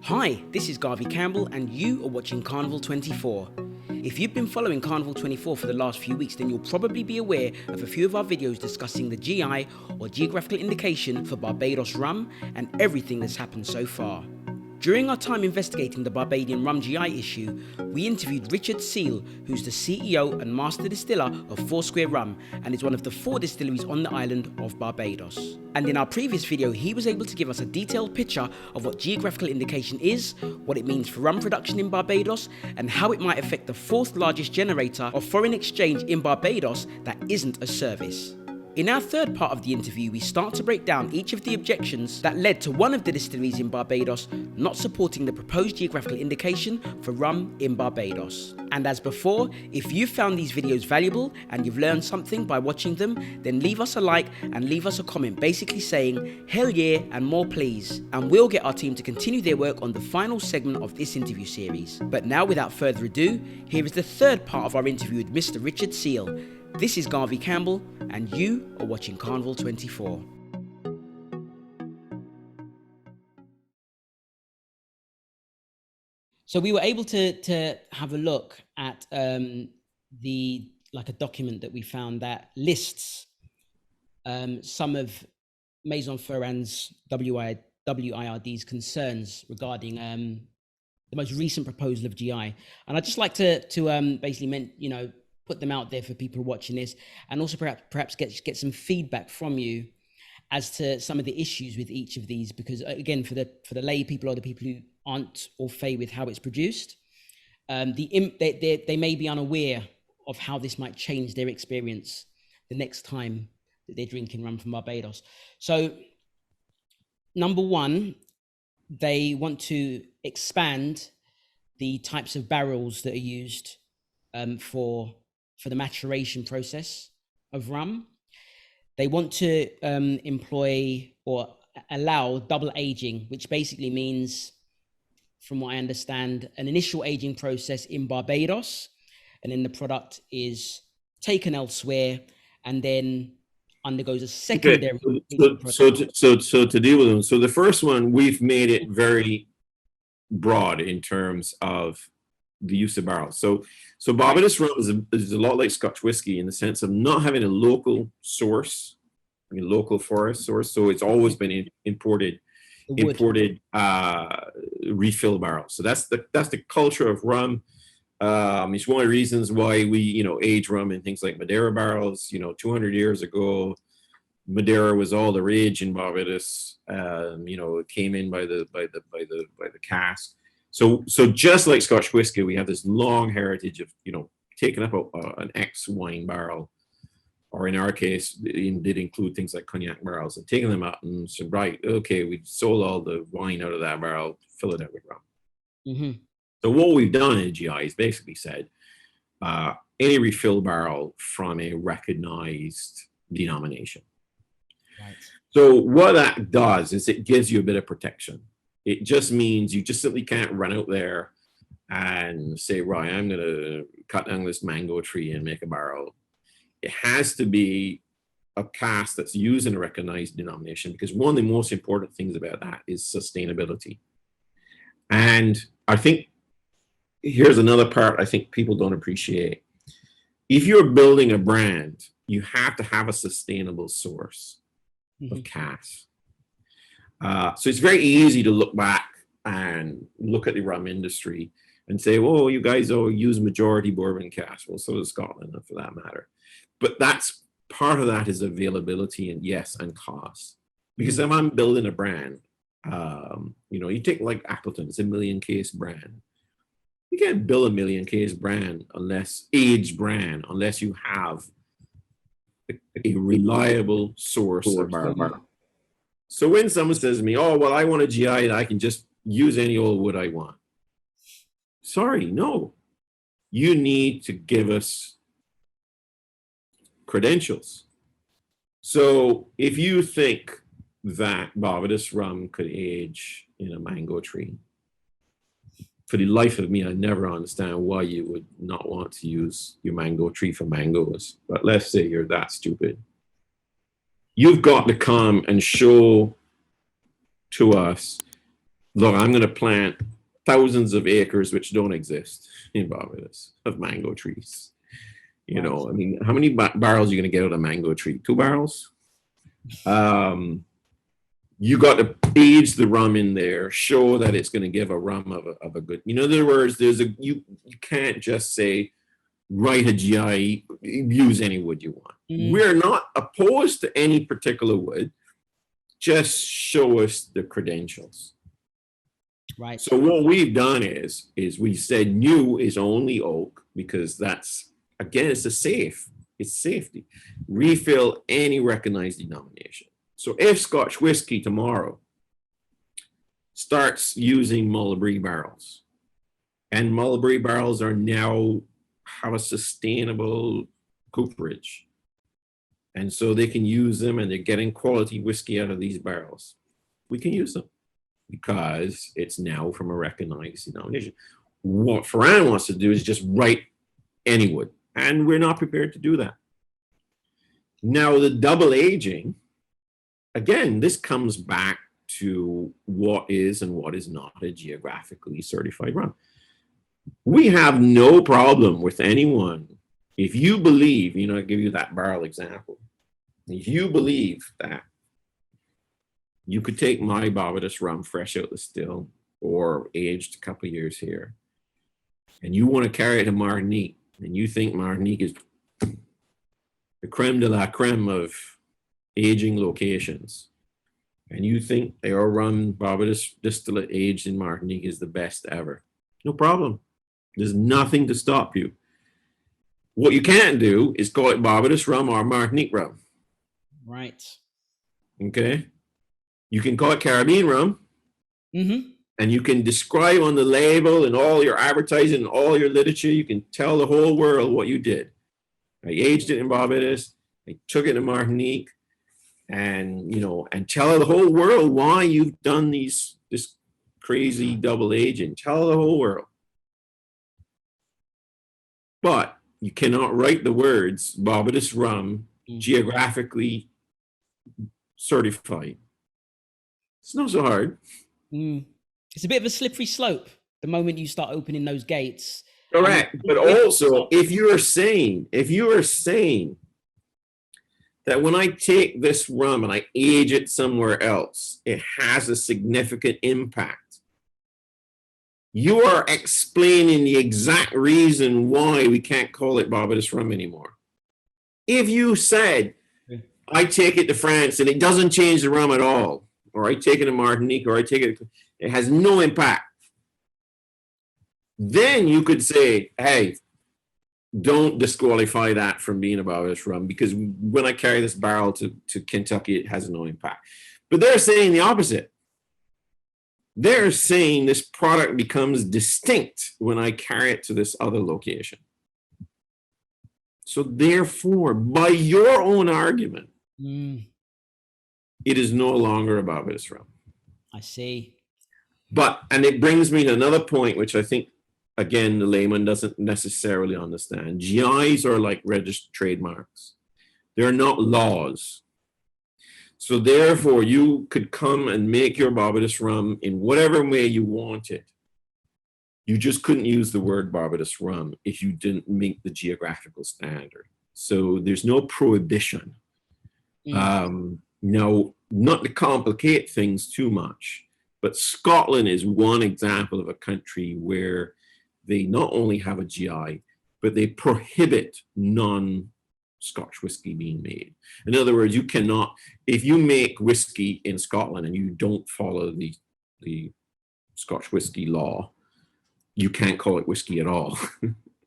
Hi, this is Garvey Campbell and you are watching Carnival 24. If you've been following Carnival 24 for the last few weeks, then you'll probably be aware of a few of our videos discussing the GI or geographical indication for Barbados rum and everything that's happened so far. During our time investigating the Barbadian rum GI issue, we interviewed Richard Seal, who's the CEO and master distiller of Foursquare Rum and is one of the 4 distilleries on the island of Barbados. And in our previous video, he was able to give us a detailed picture of what geographical indication is, what it means for rum production in Barbados, and how it might affect the 4th largest generator of foreign exchange in Barbados that isn't a service. In our third part of the interview, we start to break down each of the objections that led to one of the distilleries in Barbados not supporting the proposed geographical indication for rum in Barbados. And as before, if you found these videos valuable and you've learned something by watching them, then leave us a like and leave us a comment basically saying, hell yeah and more please. And we'll get our team to continue their work on the final segment of this interview series. But now without further ado, here is the third part of our interview with Mr. Richard Seal. This is Garvey Campbell, and you are watching Carnival 24. So we were able to have a look at a document that we found that lists some of Maison Ferrand's WIRD's concerns regarding the most recent proposal of GI. And I'd just like to basically put them out there for people watching this, and also perhaps get some feedback from you as to some of the issues with each of these, because again, for the lay people or the people who aren't au fait with how it's produced, they may be unaware of how this might change their experience the next time that they're drinking rum from Barbados. So, number one, they want to expand the types of barrels that are used for the maturation process of rum. They want to employ or allow double aging, which basically means, from what I understand, an initial aging process in Barbados, and then the product is taken elsewhere and then undergoes a secondary. So to deal with them, so the first one, we've made it very broad in terms of the use of barrels. So Barbados rum is a lot like Scotch whiskey in the sense of not having a local source, local forest source. So it's always been imported refill barrels. So that's the culture of rum. It's one of the reasons why we age rum in things like Madeira barrels. 200 years ago, Madeira was all the rage in Barbados. It came in by the cask. So just like Scotch whiskey, we have this long heritage of, taking up an ex wine barrel, or in our case, it did include things like cognac barrels, and taking them out and said, right, okay, we sold all the wine out of that barrel, fill it out with rum. Mm-hmm. So what we've done in GI is basically said, any refill barrel from a recognized denomination. Right. So what that does is it gives you a bit of protection. It just means you just simply can't run out there and say, right, I'm going to cut down this mango tree and make a barrel. It has to be a cask that's used in a recognized denomination, because one of the most important things about that is sustainability. And I think here's another part I think people don't appreciate. If you're building a brand, you have to have a sustainable source of cask. So it's very easy to look back and look at the rum industry and say, oh, you guys all use majority bourbon cask. Well, so does Scotland, for that matter. But that's part of that is availability and cost. Because if I'm building a brand, you take like Appleton, it's a 1 million case brand. You can't build a 1 million case brand unless you have a reliable source of barrel. So when someone says to me, oh, well, I want a GI and I can just use any old wood I want. Sorry, no. You need to give us credentials. So if you think that Barbados rum could age in a mango tree, for the life of me, I never understand why you would not want to use your mango tree for mangoes. But let's say you're that stupid. You've got to come and show to us look, I'm going to plant thousands of acres which don't exist in Barbados of mango trees. You know, I mean, how many barrels are you going to get out of a mango tree? 2 barrels? You got to age the rum in there, show that it's going to give a rum of a good, in other words, you can't just say, write a GI, use any wood you want. We're not opposed to any particular wood, just show us the credentials. Right. So what we've done is we said new is only oak, because that's, again, it's safety. Refill any recognized denomination. So if Scotch whiskey tomorrow starts using Mulberry barrels, and Mulberry barrels are now have a sustainable cooperage, and so they can use them and they're getting quality whiskey out of these barrels, we can use them because it's now from a recognized denomination. What Ferran wants to do is just write any wood, and we're not prepared to do that. Now, the double aging, again, this comes back to what is and what is not a geographically certified rum. We have no problem with anyone. If you believe, I'll give you that barrel example. If you believe that you could take my Barbados rum fresh out the still or aged a couple of years here, and you want to carry it to Martinique, and you think Martinique is the creme de la creme of aging locations, and you think their rum Barbados distillate aged in Martinique is the best ever, no problem. There's nothing to stop you. What you can't do is call it Barbados rum or Martinique rum. Right. Okay. You can call it Caribbean rum, and you can describe on the label and all your advertising and all your literature, you can tell the whole world what you did. I aged it in Barbados, I took it to Martinique, and and tell the whole world why you've done this crazy double aging. Tell the whole world. But you cannot write the words Barbados rum geographically certified. It's not so hard. It's a bit of a slippery slope the moment you start opening those gates. Correct. But also, if you are saying that when I take this rum and I age it somewhere else, it has a significant impact, you are explaining the exact reason why we can't call it Barbados rum anymore. If you said, I take it to France and it doesn't change the rum at all, or I take it to Martinique, or I take it has no impact, then you could say, hey, don't disqualify that from being a Barbados rum, because when I carry this barrel to Kentucky, it has no impact. But they're saying the opposite. They're saying this product becomes distinct when I carry it to this other location. So therefore, by your own argument, it is no longer a Barbados rum. I see. And it brings me to another point, which I think, again, the layman doesn't necessarily understand. GIs are like registered trademarks. They're not laws. So therefore, you could come and make your Barbados rum in whatever way you wanted. You just couldn't use the word Barbados rum if you didn't meet the geographical standard. So there's no prohibition. Now, not to complicate things too much, but Scotland is one example of a country where they not only have a GI, but they prohibit non-Scotch whiskey being made. In other words, you cannot, if you make whiskey in Scotland and you don't follow the Scotch whiskey law, you can't call it whiskey at all.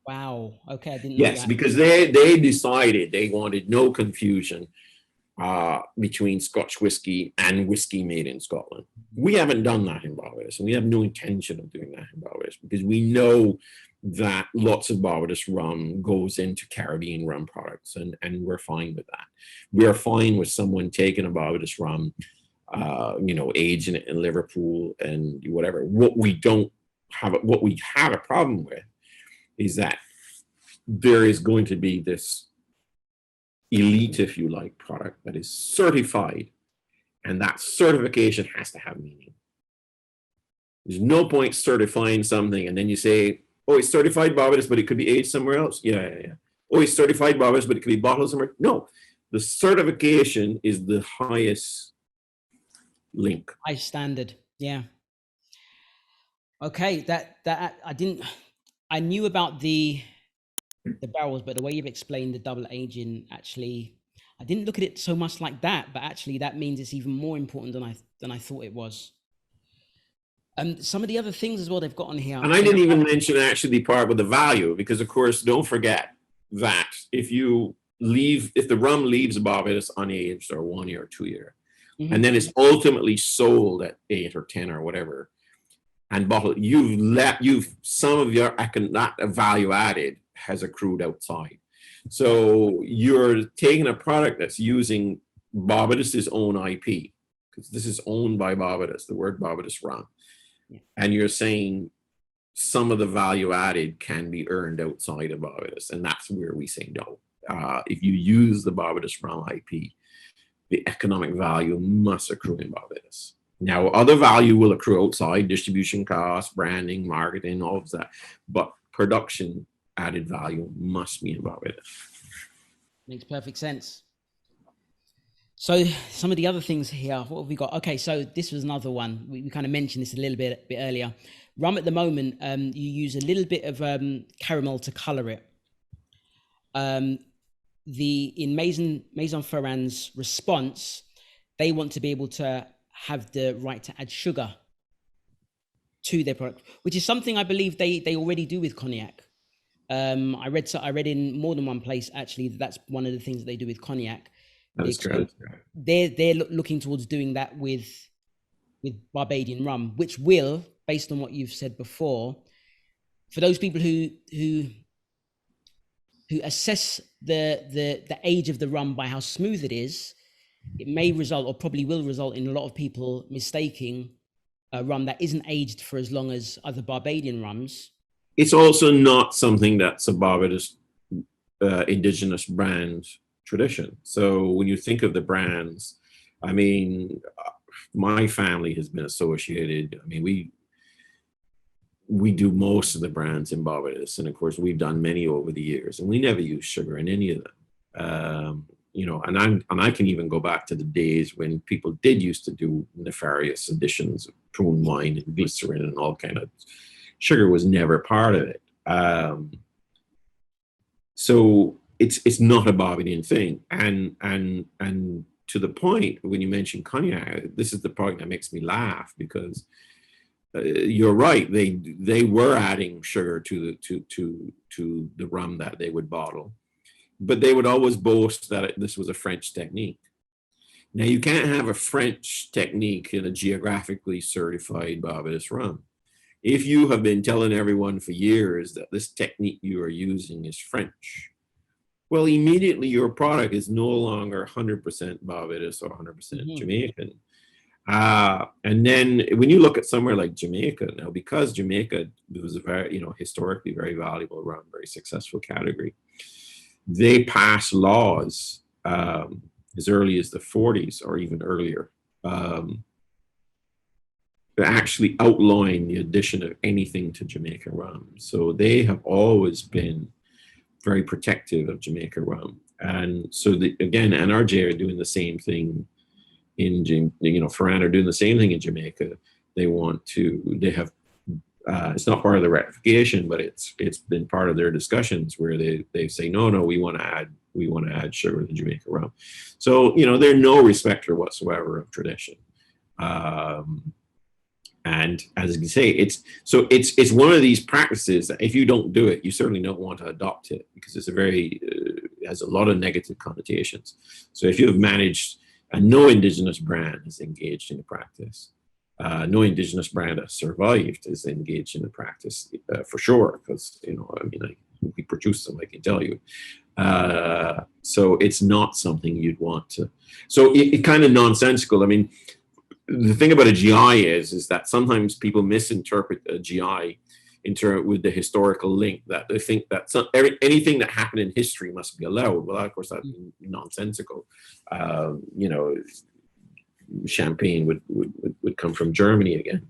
Wow. Okay, I didn't know Yes, that. because they decided they wanted no confusion between Scotch whiskey and whiskey made in Scotland. We haven't done that in Barbados, and we have no intention of doing that in Barbados, because we know that lots of Barbados rum goes into Caribbean rum products, and we're fine with that. We are fine with someone taking a Barbados rum, aging it in Liverpool and whatever. What we have a problem with is that there is going to be this elite, if you like, product that is certified, and that certification has to have meaning. There's no point certifying something and then you say, oh, it's certified Barbados, but it could be aged somewhere else. Yeah. Oh, it's certified Barbados, but it could be bottled somewhere. No, the certification is the highest link. High standard. Yeah. Okay. That I knew about the barrels, but the way you've explained the double aging, actually, I didn't look at it so much like that, but actually that means it's even more important than I thought it was. Some of the other things as well they've got on here. And I didn't even mention actually the part with the value, because of course, don't forget that if the rum leaves Barbados unaged or 1 year or 2 year, and then it's ultimately sold at 8 or 10 or whatever, and bottled, some of your value added has accrued outside. So you're taking a product that's using Barbados's own IP, because this is owned by Barbados, the word Barbados rum. And you're saying some of the value added can be earned outside of Barbados. And that's where we say no. If you use the Barbados rum IP, the economic value must accrue in Barbados. Now, other value will accrue outside, distribution costs, branding, marketing, all of that. But production added value must be in Barbados. Makes perfect sense. So some of the other things here, what have we got? Okay, so this was another one. We kind of mentioned this a little bit earlier. Rum at the moment, you use a little bit of caramel to color it. In Maison Ferrand's response, they want to be able to have the right to add sugar to their product, which is something I believe they already do with cognac. I read in more than one place actually that's one of the things that they do with cognac. That's true. They're looking towards doing that with Barbadian rum, which will, based on what you've said before, for those people who assess the age of the rum by how smooth it is, it may result, or probably will result, in a lot of people mistaking a rum that isn't aged for as long as other Barbadian rums. It's also not something that's a Barbados indigenous brand tradition. So when you think of the brands, I mean, my family has been associated. I mean, we do most of the brands in Barbados, and of course we've done many over the years, and we never use sugar in any of them. And I can even go back to the days when people did used to do nefarious additions of prune wine and glycerin and all kind of. Sugar was never part of it. So it's not a Barbadian thing. And to the point when you mention cognac, this is the part that makes me laugh, because you're right. They were adding sugar to the rum that they would bottle, but they would always boast that this was a French technique. Now you can't have a French technique in a geographically certified Barbados rum. If you have been telling everyone for years that this technique you are using is French, well, immediately your product is no longer 100% Barbados or 100% Jamaican. And then when you look at somewhere like Jamaica now, because Jamaica was a very, historically very valuable rum, very successful category, they passed laws as early as the 40s or even earlier, actually outlawing the addition of anything to Jamaica rum. So they have always been very protective of Jamaica rum. And so again, NRJ are doing the same thing Ferrand are doing the same thing in Jamaica. They have, it's not part of the ratification, but it's been part of their discussions where they say, no, we want to add sugar to Jamaica rum. So, they're no respecter whatsoever of tradition. And as you say, it's one of these practices that if you don't do it, you certainly don't want to adopt it, because it's has a lot of negative connotations. So if you have managed, and no indigenous brand is engaged in the practice, no indigenous brand has survived is engaged in the practice for sure, because we produce them, I can tell you. So it's not something you'd want to. So it kind of nonsensical. I mean, the thing about a GI is that sometimes people misinterpret a GI with the historical link, that they think that anything that happened in history must be allowed. Well, of course, that's nonsensical. Champagne would come from Germany again.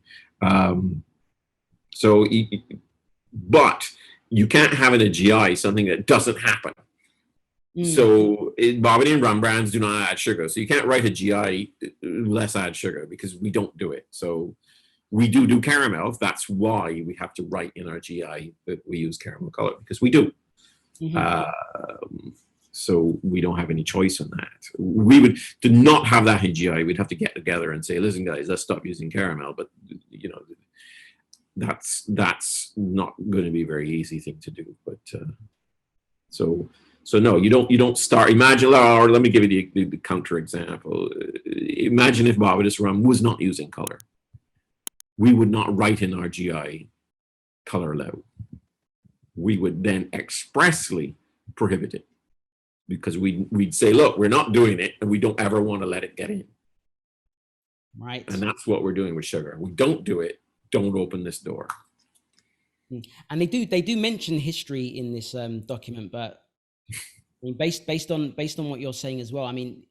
So, but you can't have in a GI something that doesn't happen. So Barbadian rum brands do not add sugar. So you can't write a GI less add sugar because we don't do it. So we do caramel. That's why we have to write in our GI that we use caramel color, because we do. So we don't have any choice on that. We would, to not have that in GI, we'd have to get together and say, listen guys, let's stop using caramel. But you know, that's not going to be a very easy thing to do. But so no, you don't start. Imagine, or let me give you the counter example. Imagine if Barbados rum was not using color. We would not write in our GI color level. We would then expressly prohibit it, because we'd say, look, we're not doing it, and we don't ever want to let it get in. Right. And that's what we're doing with sugar. We don't do it. Don't open this door. And they do mention history in this document, but I mean, based on what you're saying as well, I mean,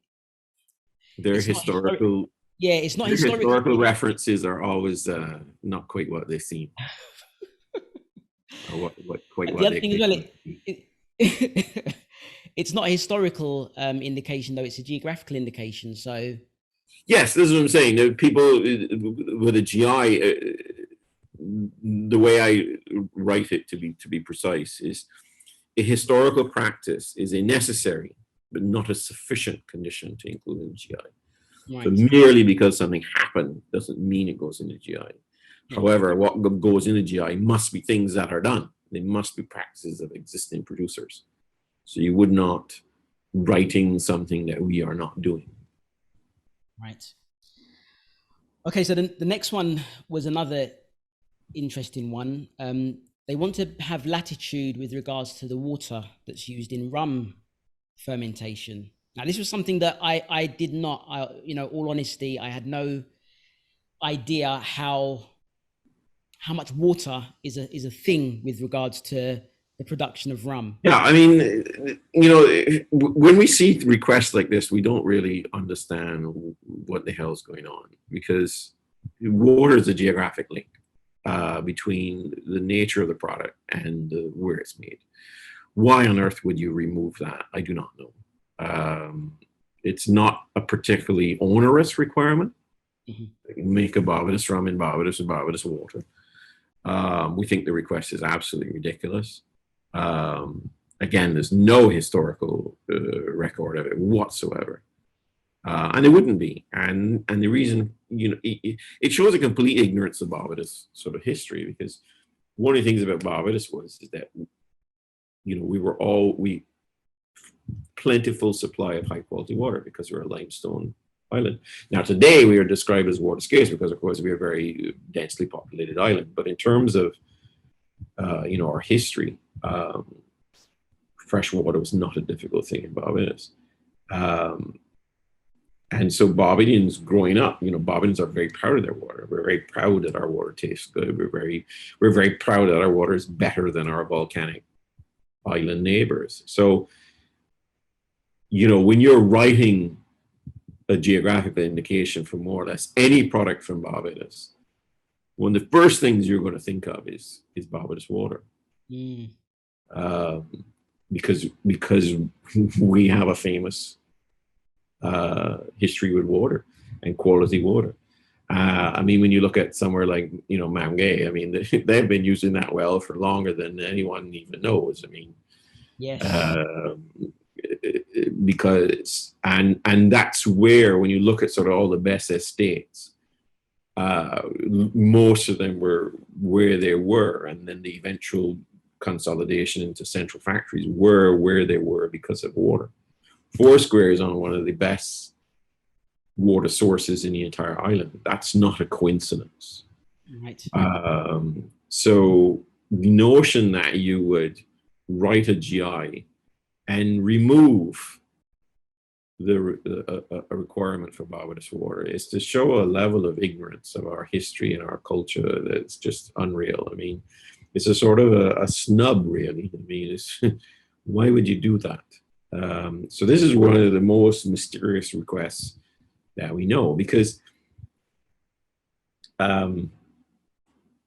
their historical, it's not historical references are always not quite what they seem. Or what the other thing as well, it's not a historical indication, though; it's a geographical indication. So, yes, this is what I'm saying. The people with a GI, the way I write it to be precise is, a historical practice is a necessary but not a sufficient condition to include in the GI. Right. So merely because something happened doesn't mean it goes in the GI. However, what goes in the GI must be things that are done. They must be practices of existing producers. So you would not writing something that we are not doing. Right. Okay, so the next one was another interesting one. They want to have latitude with regards to the water that's used in rum fermentation. Now, this was something that I did not, you know, all honesty, I had no idea how much water is a thing with regards to the production of rum. Yeah, I mean, you know, when we see requests like this, we don't really understand what the hell is going on, because water is a geographic link between the nature of the product and where it's made. Why on earth would you remove that? I do not know. It's not a particularly onerous requirement. Make a Barbados rum in Barbados and Barbados water. We think the request is absolutely ridiculous. Again, there's no historical record of it whatsoever. And it wouldn't be. And the reason, you know, it shows a complete ignorance of Barbados sort of history, because one of the things about Barbados is that, you know, we plentiful supply of high quality water because we're a limestone island. Now today we are described as water scarce because, of course, we are a very densely populated island. But in terms of, you know, our history, fresh water was not a difficult thing in Barbados. And so Barbadians growing up, you know, Barbadians are very proud of their water. We're very proud that our water tastes good. We're very proud that our water is better than our volcanic island neighbors. So, you know, when you're writing a geographical indication for more or less any product from Barbados, one of the first things you're going to think of is Barbados water. Because we have a famous history with water and quality water. I mean, when you look at somewhere like, you know, 𝐷𝐸𝐺, I mean, they've been using that well for longer than anyone even knows. I mean, yes. Because and that's where, when you look at sort of all the best estates, most of them were where they were, and then the eventual consolidation into central factories were where they were because of water. Foursquare is on one of the best water sources in the entire island. That's not a coincidence. Right. So the notion that you would write a GI and remove a requirement for Barbados water is to show a level of ignorance of our history and our culture that's just unreal. I mean, it's a sort of a snub, really. I mean, why would you do that? So this is one of the most mysterious requests that we know, because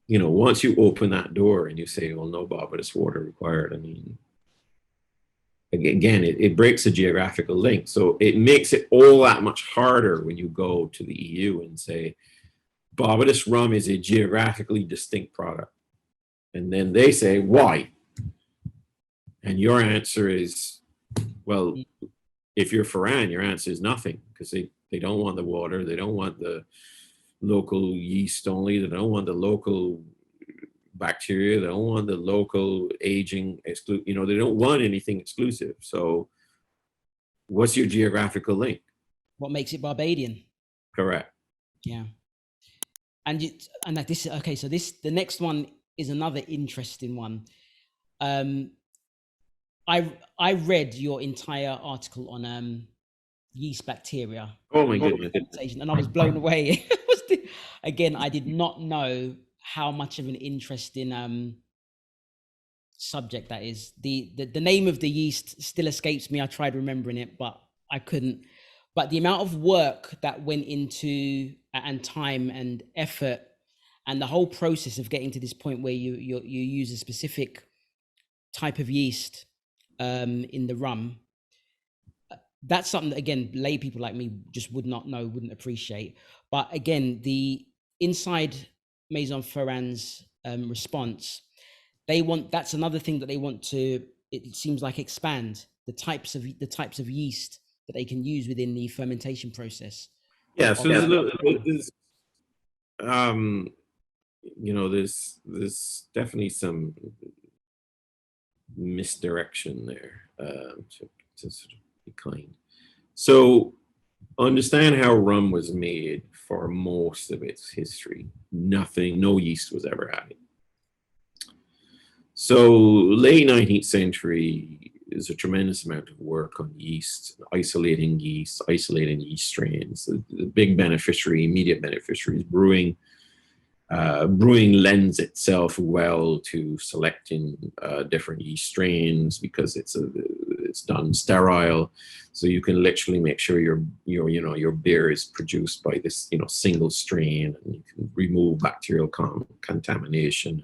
once you open that door and you say, well, no Barbados water required, I mean, again, it breaks the geographical link. So it makes it all that much harder when you go to the EU and say, Barbados rum is a geographically distinct product. And then they say, why? And your answer is, well, if you're Ferran, your answer is nothing, because they don't want the water. They don't want the local yeast only. They don't want the local bacteria. They don't want the local aging, they don't want anything exclusive. So what's your geographical link? What makes it Barbadian? Correct. Yeah. And that this, okay, so the next one is another interesting one. I read your entire article on yeast bacteria. Oh my goodness. And I was blown away. Again, I did not know how much of an interesting subject that is. The name of the yeast still escapes me. I tried remembering it, but I couldn't. But the amount of work that went into, and time and effort, and the whole process of getting to this point where you use a specific type of yeast in the rum, that's something that, again, lay people like me just would not know, wouldn't appreciate. But again, the inside Maison Ferran's response, that's another thing that they want to, it seems like, expand the types of yeast that they can use within the fermentation process. Yeah, so there's definitely some misdirection there, to sort of be kind. So understand how rum was made for most of its history. No yeast was ever added. So late 19th century is a tremendous amount of work on yeast, isolating yeast strains. The big beneficiary, immediate beneficiary is brewing. Brewing lends itself well to selecting different yeast strains because it's done sterile, so you can literally make sure your beer is produced by this single strain, and you can remove bacterial contamination,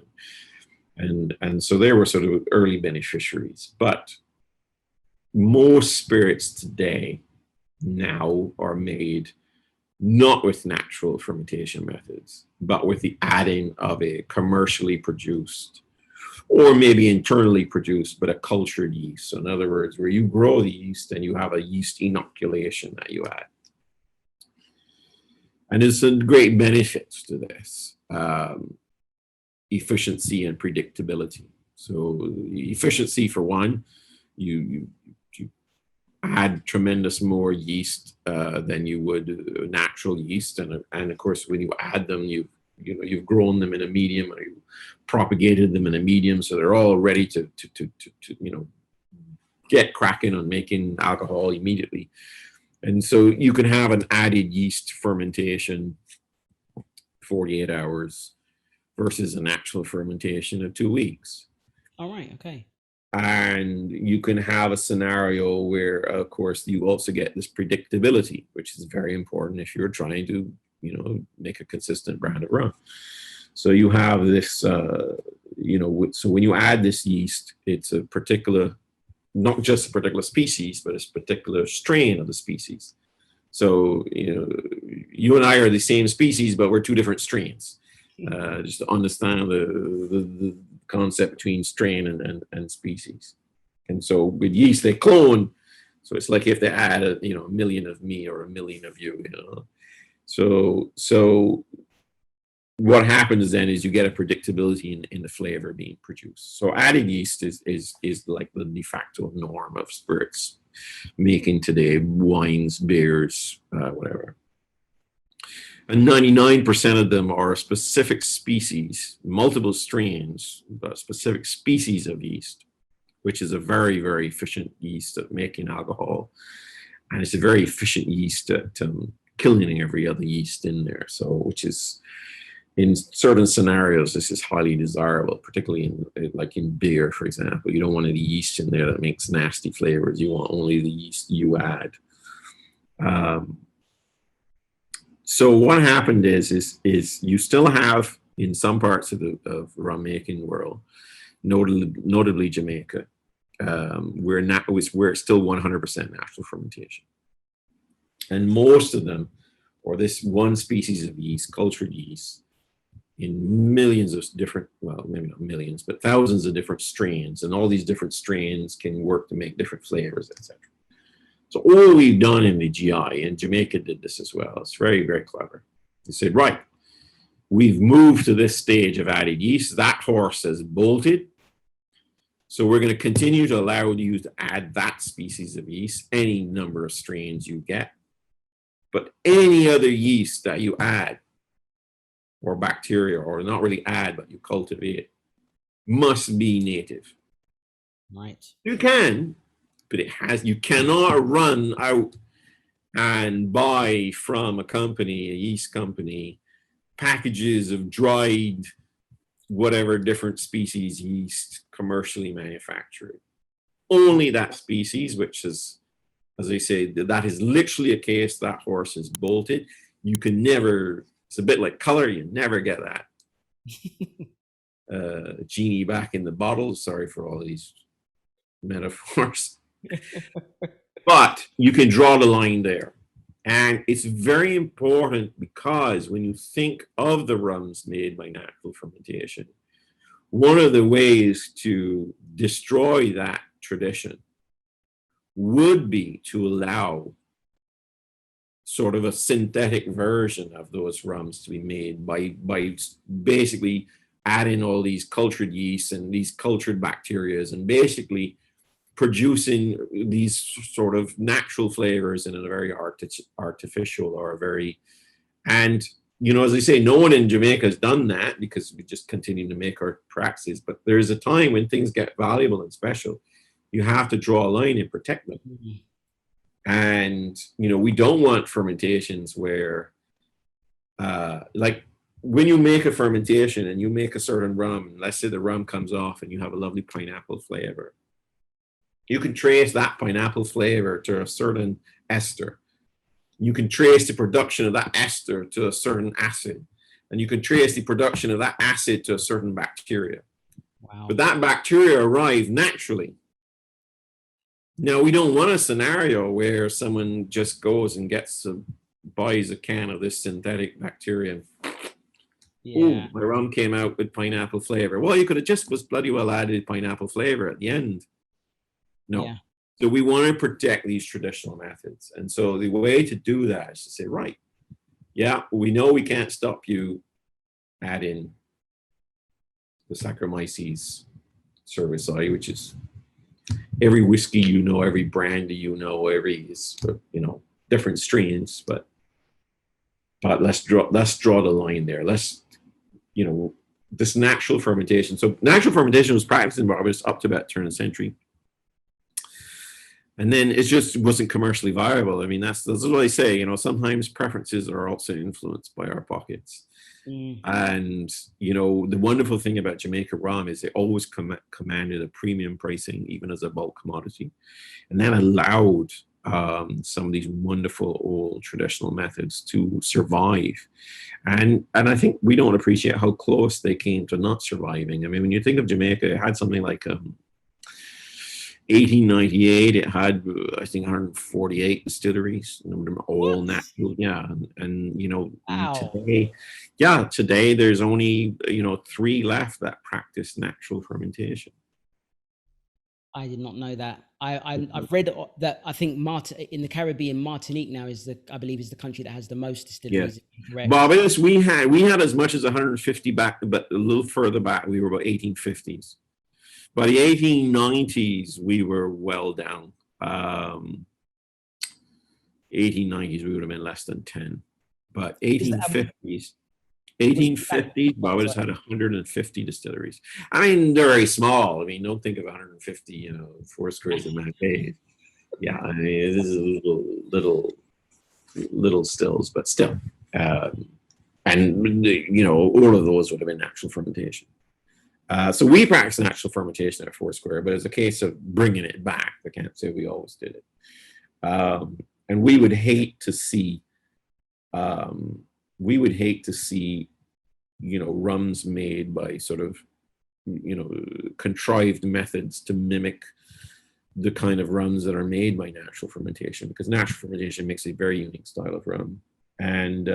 and so they were sort of early beneficiaries. But most spirits today now are made not with natural fermentation methods, but with the adding of a commercially produced or maybe internally produced, but a cultured yeast. So in other words, where you grow the yeast and you have a yeast inoculation that you add. And there's some great benefits to this. Efficiency and predictability. So efficiency, for one, you add tremendous more yeast than you would natural yeast, and of course when you add them, you've grown them in a medium, or you propagated them in a medium, so they're all ready to get cracking on making alcohol immediately. And so you can have an added yeast fermentation 48 hours versus a natural fermentation of 2 weeks. All right, okay. And you can have a scenario where, of course, you also get this predictability, which is very important if you're trying to, make a consistent brand of rum. So you have this, so when you add this yeast, it's a particular, not just a particular species, but a particular strain of the species. So, you and I are the same species, but we're two different strains. Just to understand the concept between strain and species. And so with yeast, they clone. So it's like if they add a million of me or a million of you, So what happens then is you get a predictability in the flavor being produced. So added yeast is like the de facto norm of spirits making today, wines, beers, whatever. And 99% of them are a specific species, multiple strains, but specific species of yeast, which is a very, very efficient yeast at making alcohol. And it's a very efficient yeast at killing every other yeast in there. So, which is, in certain scenarios, this is highly desirable, particularly in beer, for example. You don't want any yeast in there that makes nasty flavors. You want only the yeast you add. So what happened is you still have in some parts of the rum making world, notably Jamaica, we're still 100% natural fermentation. And most of them, or this one species of yeast, cultured yeast, in millions of different, well, maybe not millions, but thousands of different strains, and all these different strains can work to make different flavors, etc. So all we've done in the GI, and Jamaica did this as well, it's very, very clever. They said, right, we've moved to this stage of added yeast, that horse has bolted, so we're going to continue to allow you to add that species of yeast, any number of strains you get, but any other yeast that you add, or bacteria, or not really add, but you cultivate, must be native. Right. You can, but you cannot run out and buy from a company, a yeast company, packages of dried whatever different species yeast commercially manufactured. Only that species, which is, as I say, that is literally a case that horse is bolted. You can never, it's a bit like color, you never get that. Genie back in the bottle, sorry for all these metaphors. But you can draw the line there. And it's very important because when you think of the rums made by natural fermentation, one of the ways to destroy that tradition would be to allow sort of a synthetic version of those rums to be made by basically adding all these cultured yeasts and these cultured bacteria and basically producing these sort of natural flavors in a very artificial or a very, and you know, as I say, no one in Jamaica has done that because we just continue to make our practices. But there's a time when things get valuable and special, you have to draw a line and protect them. And you know, we don't want fermentations where, like when you make a fermentation and you make a certain rum, let's say the rum comes off and you have a lovely pineapple flavor. You can trace that pineapple flavor to a certain ester. You can trace the production of that ester to a certain acid. And you can trace the production of that acid to a certain bacteria. Wow. But that bacteria arrived naturally. Now, we don't want a scenario where someone just goes and buys a can of this synthetic bacteria. Yeah. Oh, my rum came out with pineapple flavor. Well, you could have just was bloody well added pineapple flavor at the end. No. Yeah. So we want to protect these traditional methods. And so the way to do that is to say, right, yeah, we know we can't stop you adding the Saccharomyces cerevisiae, which is every whiskey you know, every brandy you know, every, you know, different strains, but let's draw the line there. Let's, you know, this natural fermentation. So natural fermentation was practiced in Barbados up to about turn of the century. And then it just wasn't commercially viable. I mean, that's what I say, you know, sometimes preferences are also influenced by our pockets. And, you know, the wonderful thing about Jamaica rum is they always commanded a premium pricing, even as a bulk commodity. And that allowed some of these wonderful old traditional methods to survive. And I think we don't appreciate how close they came to not surviving. I mean, when you think of Jamaica, it had something like 1898, it had, I think, 148 distilleries, all natural. Yeah. And you know, wow. today there's only, you know, 3 left that practice natural fermentation. I did not know that. I've read that. I think in the Caribbean, Martinique now I believe is the country that has the most distilleries. Yeah. Barbados, we had as much as 150 back, but a little further back, we were about 1850s. By the 1890s, we were well down. 1890s, we would have been less than 10. But 1850s, Barbados had 150 distilleries. I mean, they're very small. I mean, don't think of 150, you know, Foursquares in that case. Yeah, I mean, this is little stills, but still. And, you know, all of those would have been natural fermentation. So we practice natural fermentation at Foursquare, but it's a case of bringing it back. I can't say we always did it. And we would hate to see rums made by sort of, contrived methods to mimic the kind of rums that are made by natural fermentation, because natural fermentation makes a very unique style of rum. And,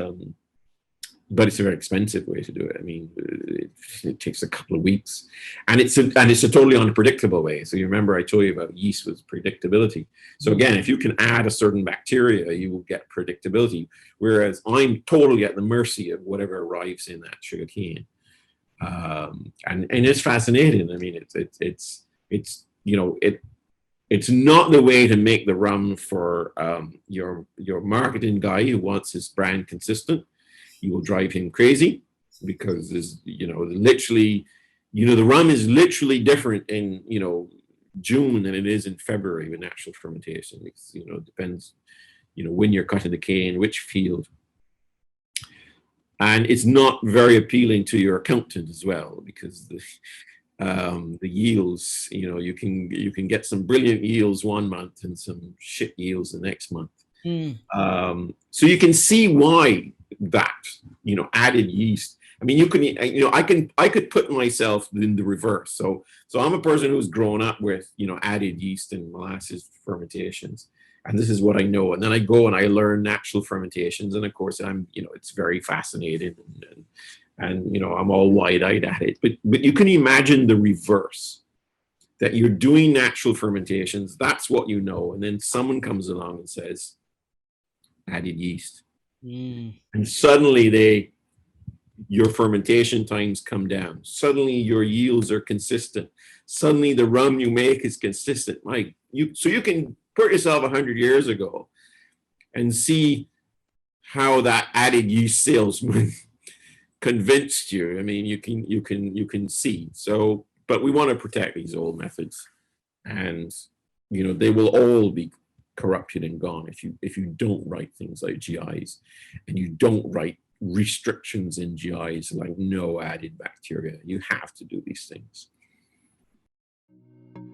but it's a very expensive way to do it. I mean, it takes a couple of weeks, and it's a totally unpredictable way. So you remember I told you about yeast with predictability. So again, if you can add a certain bacteria, you will get predictability. Whereas I'm totally at the mercy of whatever arrives in that sugar cane. And it's fascinating. I mean, it's not the way to make the rum for your marketing guy who wants his brand consistent. You will drive him crazy, because there's, literally, the rum is literally different in, June than it is in February with natural fermentation. It's, it depends, when you're cutting the cane, which field. And it's not very appealing to your accountant as well, because the yields, you can get some brilliant yields one month and some shit yields the next month. So you can see why that, added yeast. I mean, I could put myself in the reverse. So I'm a person who's grown up with, added yeast and molasses fermentations, and this is what I know. And then I go and I learn natural fermentations, and of course it's very fascinating, and I'm all wide-eyed at it. But you can imagine the reverse, that you're doing natural fermentations, that's what you know, and then someone comes along and says, added yeast. And suddenly your fermentation times come down. Suddenly your yields are consistent. Suddenly the rum you make is consistent. So you can put yourself 100 years ago and see how that added yeast salesman convinced you. I mean, you can see. So, but we want to protect these old methods, and they will all be corrupted and gone if you don't write things like GIs, and you don't write restrictions in GIs like no added bacteria. You have to do these things.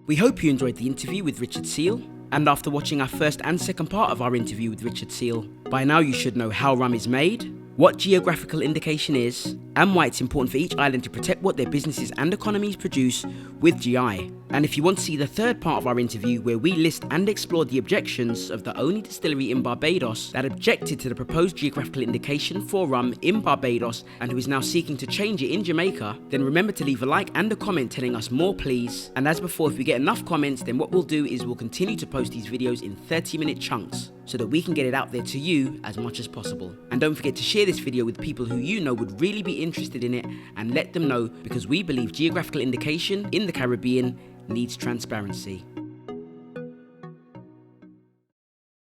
We hope you enjoyed the interview with Richard Seale, and after watching our first and second part of our interview with Richard Seale, by now you should know how rum is made, what geographical indication is, and why it's important for each island to protect what their businesses and economies produce with GI. And if you want to see the third part of our interview, where we list and explore the objections of the only distillery in Barbados that objected to the proposed geographical indication for rum in Barbados and who is now seeking to change it in Jamaica, then remember to leave a like and a comment telling us more, please. And as before, if we get enough comments, then what we'll do is we'll continue to post these videos in 30-minute chunks, so that we can get it out there to you as much as possible. And don't forget to share this video with people who you know would really be interested in it, and let them know, because we believe geographical indication in the Caribbean needs transparency.